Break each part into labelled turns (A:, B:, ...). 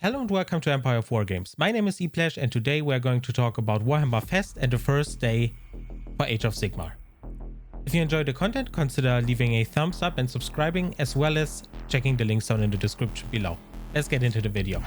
A: Hello and welcome to Empire of Wargames. My name is ePlash and today we're going to talk about Warhammer Fest and the first day for Age of Sigmar. If you enjoyed the content, consider leaving a thumbs up and subscribing, as well as checking the links down in the description below. Let's get into the video.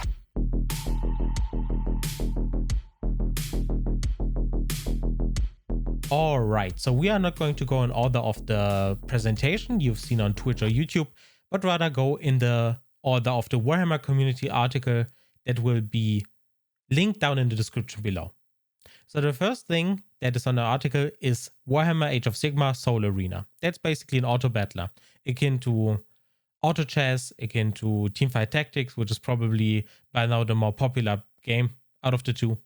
A: Alright, so we are not going to go in order of the presentation you've seen on Twitch or YouTube, but rather go in the order of the Warhammer community article that will be linked down in the description below. So the first thing that is on the article is Warhammer Age of Sigmar Soul Arena. That's basically an auto battler, akin to auto chess, akin to teamfight tactics, which is probably by now the more popular game out of the two.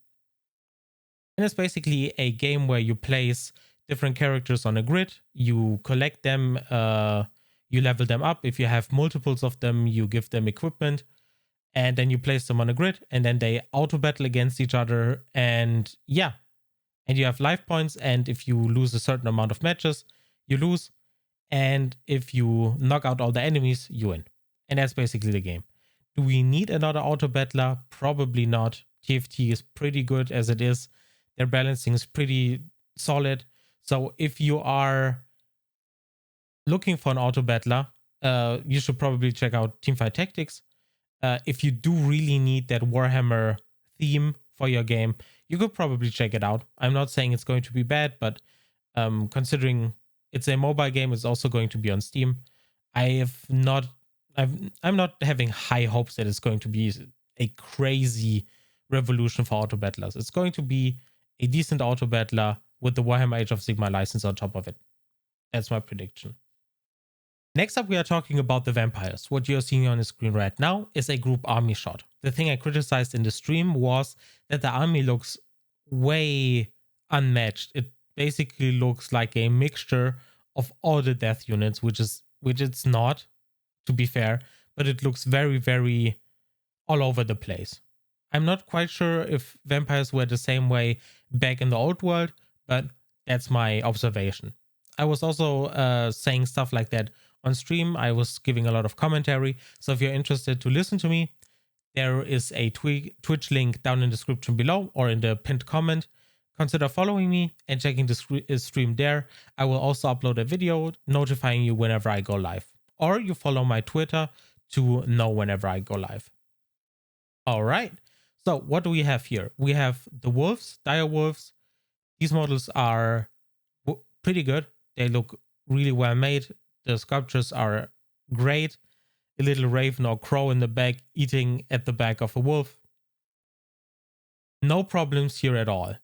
A: And it's basically a game where you place different characters on a grid, you collect them, you level them up. If you have multiples of them, you give them equipment, and then you place them on a grid, and then they auto battle against each other. And yeah, and you have life points. And if you lose a certain amount of matches, you lose. And if you knock out all the enemies, you win. And that's basically the game. Do we need another auto battler? Probably not. TFT is pretty good as it is. Their balancing is pretty solid. So if you are looking for an auto battler, you should probably check out Teamfight Tactics. If you do really need that Warhammer theme for your game, you could probably check it out. I'm not saying it's going to be bad, but considering it's a mobile game, it's also going to be on Steam. I'm not having high hopes that it's going to be a crazy revolution for auto battlers. It's going to be a decent auto battler with the Warhammer Age of Sigmar license on top of it. That's my prediction. Next up, we are talking about the vampires. What you're seeing on the screen right now is a group army shot. The thing I criticized in the stream was that the army looks way unmatched. It basically looks like a mixture of all the death units, which it's not, to be fair, but it looks very, very all over the place. I'm not quite sure if vampires were the same way back in the old world, but that's my observation. I was also saying stuff like that on stream. I was giving a lot of commentary. So if you're interested to listen to me, there is a Twitch link down in the description below or in the pinned comment. Consider following me and checking the stream there. I will also upload a video notifying you whenever I go live. Or you follow my Twitter to know whenever I go live. All right. So what do we have here? We have the wolves, dire wolves. These models are pretty good. They look really well made. The sculptures are great. A little raven or crow in the back eating at the back of a wolf. No problems here at all.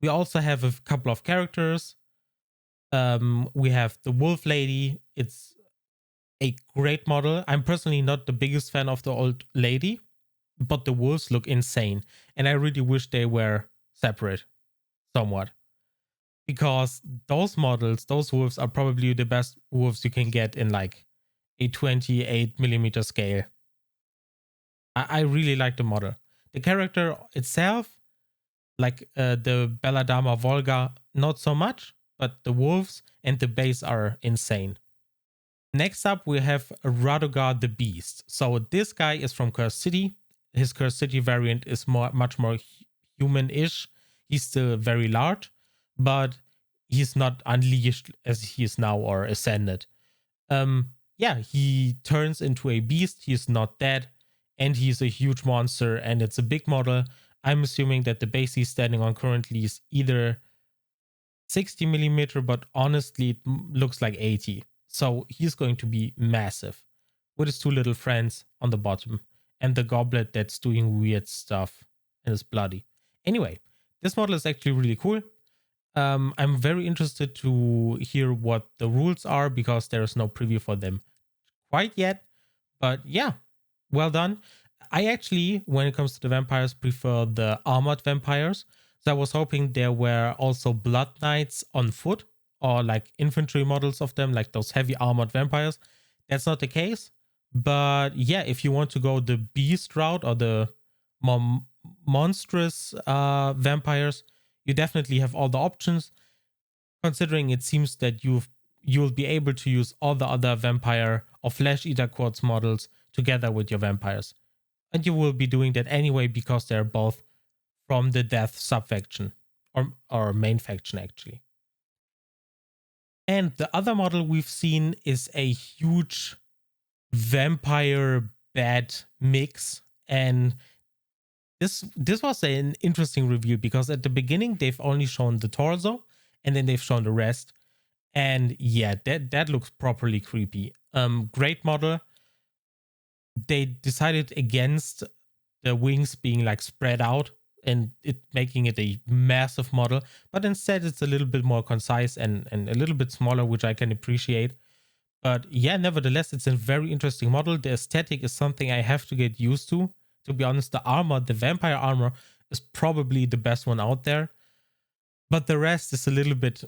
A: We also have a couple of characters. We have the wolf lady. It's a great model. I'm personally not the biggest fan of the old lady, but the wolves look insane. And I really wish they were separate somewhat. Because those models, those wolves are probably the best wolves you can get in like a 28mm scale. I really like the model. The character itself, like the Belladama Volga, not so much, but the wolves and the base are insane. Next up, we have Radogar the Beast. So this guy is from Cursed City. His Cursed City variant is much more human-ish. He's still very large, but he's not unleashed as he is now or ascended. Yeah, he turns into a beast. He's not dead, and he's a huge monster, and it's a big model. I'm assuming that the base he's standing on currently is either 60mm, but honestly, it looks like 80. So he's going to be massive with his two little friends on the bottom and the goblet that's doing weird stuff and is bloody. Anyway, this model is actually really cool. I'm very interested to hear what the rules are because there is no preview for them quite yet. But yeah, well done. I actually, when it comes to the vampires, prefer the armored vampires. So I was hoping there were also blood knights on foot or like infantry models of them, like those heavy armored vampires. That's not the case. But yeah, if you want to go the beast route or the more monstrous vampires, you definitely have all the options, considering it seems that you'll be able to use all the other vampire or flesh eater quartz models together with your vampires. And you will be doing that anyway because they're both from the death subfaction or main faction actually. And the other model we've seen is a huge vampire bat mix. And this was an interesting review because at the beginning they've only shown the torso and then they've shown the rest. And yeah, that looks properly creepy. Great model. They decided against the wings being like spread out and it making it a massive model, but instead it's a little bit more concise and a little bit smaller, which I can appreciate. But yeah, nevertheless, it's a very interesting model. The aesthetic is something I have to get used to. To be honest, the armor, the vampire armor, is probably the best one out there. But the rest is a little bit,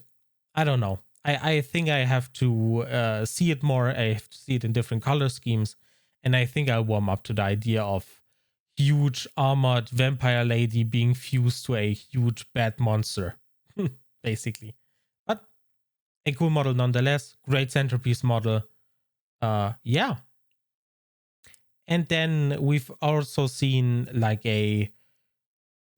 A: I don't know. I think I have to see it more. I have to see it in different color schemes. And I think I'll warm up to the idea of huge armored vampire lady being fused to a huge bad monster, basically. But a cool model nonetheless. Great centerpiece model. Yeah. And then we've also seen like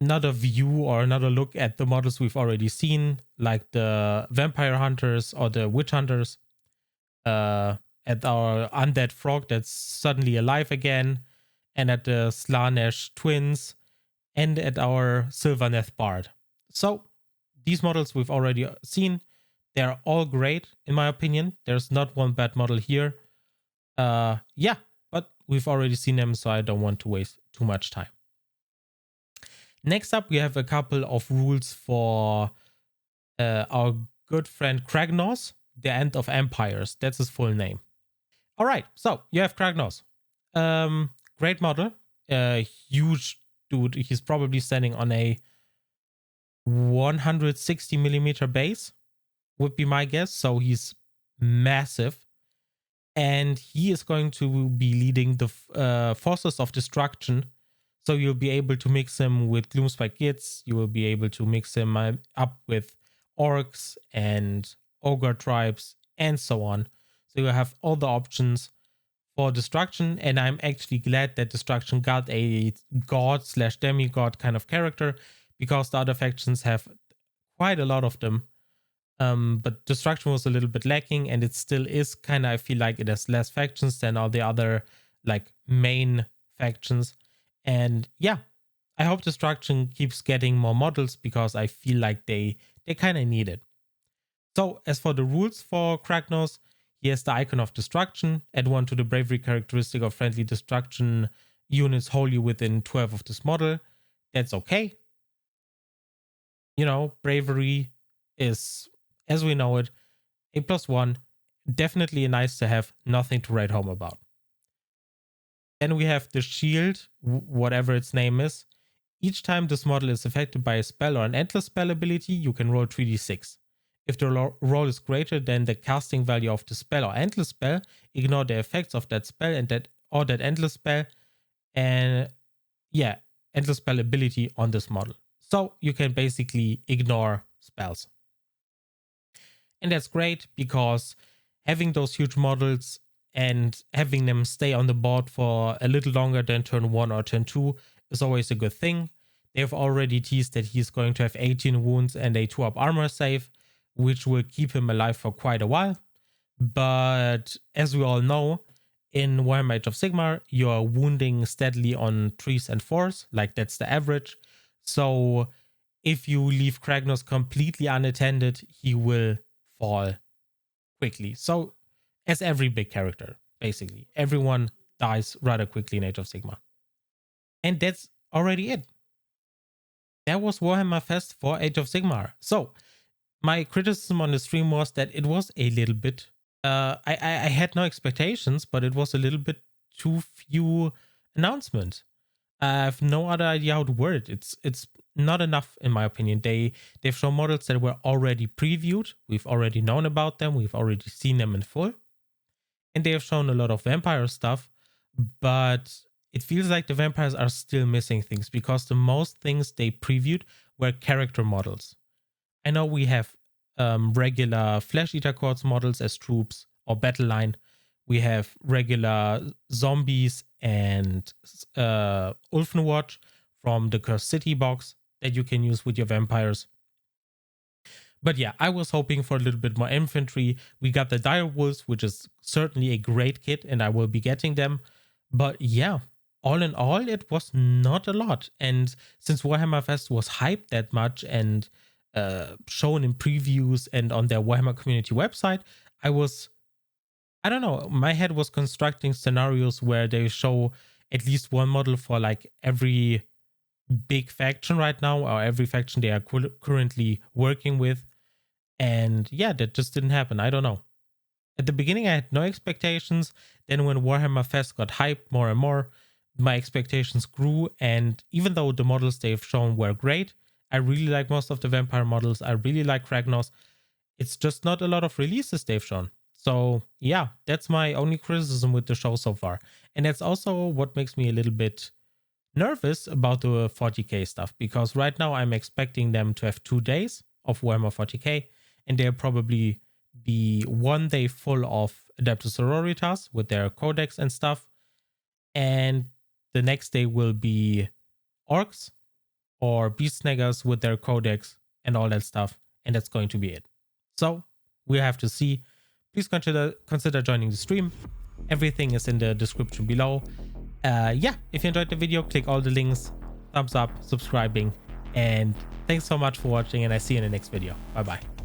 A: another view or another look at the models we've already seen, like the vampire hunters or the witch hunters, at our undead frog that's suddenly alive again, and at the Slanesh twins, and at our Sylvaneth bard. So these models we've already seen. They're all great in my opinion. There's not one bad model here. Yeah, but we've already seen them, so I don't want to waste too much time. Next up, we have a couple of rules for our good friend Kragnos, the End of Empires. That's his full name. All right, so you have Kragnos. Great model. Huge dude. He's probably standing on a 160 millimeter base, would be my guess. So he's massive. And he is going to be leading the Forces of Destruction. So you'll be able to mix him with Gloomspike Gits. You will be able to mix him up with orcs and ogre tribes and so on. So you have all the options for Destruction. And I'm actually glad that Destruction got a god/demigod kind of character, because the other factions have quite a lot of them. But Destruction was a little bit lacking, and it still is kind of, I feel like it has less factions than all the other like main factions. And yeah, I hope Destruction keeps getting more models, because I feel like they kind of need it. So as for the rules for Kragnos, he has the icon of Destruction. Add 1 to the bravery characteristic of friendly Destruction units wholly within 12 of this model. That's okay. You know, bravery is, as we know it, a +1. Definitely nice to have, nothing to write home about. Then we have the shield, whatever its name is. Each time this model is affected by a spell or an endless spell ability, you can roll 3d6. If the roll is greater than the casting value of the spell or endless spell, ignore the effects of that spell and that endless spell, and yeah, endless spell ability on this model. So you can basically ignore spells. And that's great, because having those huge models and having them stay on the board for a little longer than turn 1 or turn 2 is always a good thing. They've already teased that he's going to have 18 wounds and a 2-up armor save, which will keep him alive for quite a while. But as we all know, in Warhammer Age of Sigmar, you're wounding steadily on 3s and 4s, like that's the average. So if you leave Kragnos completely unattended, he will fall quickly. So as every big character, basically, everyone dies rather quickly in Age of Sigmar. And that's already it. That was Warhammer Fest for Age of Sigmar. So my criticism on the stream was that it was a little bit, I had no expectations, but it was a little bit too few announcements. I have no other idea how to word it. It's not enough, in my opinion. They've shown models that were already previewed. We've already known about them. We've already seen them in full. And they have shown a lot of vampire stuff, but it feels like the vampires are still missing things, because the most things they previewed were character models. I know we have regular Flesh Eater Corps models as troops or battle line. We have regular zombies and Ulfenwatch from the Cursed City box that you can use with your vampires. But yeah, I was hoping for a little bit more infantry. We got the Dire Wolves, which is certainly a great kit, and I will be getting them. But yeah, all in all, it was not a lot. And since Warhammer Fest was hyped that much and shown in previews and on their Warhammer community website, I don't know, my head was constructing scenarios where they show at least one model for like every big faction right now, or every faction they are currently working with. And yeah, that just didn't happen. I don't know. At the beginning, I had no expectations. Then when Warhammer Fest got hyped more and more, my expectations grew. And even though the models they've shown were great, I really like most of the vampire models. I really like Kragnos. It's just not a lot of releases they've shown. So yeah, that's my only criticism with the show so far. And that's also what makes me a little bit nervous about the 40k stuff, because right now I'm expecting them to have 2 days of Warhammer 40k, and they'll probably be 1 day full of Adeptus Sororitas with their codex and stuff, and the next day will be Orcs or Beast Snaggers with their codex and all that stuff, and that's going to be it. So we have to see. Please consider joining the stream. Everything is in the description below. Yeah, if you enjoyed the video, click all the links, thumbs up, subscribing, and thanks so much for watching, and I see you in the next video. Bye bye.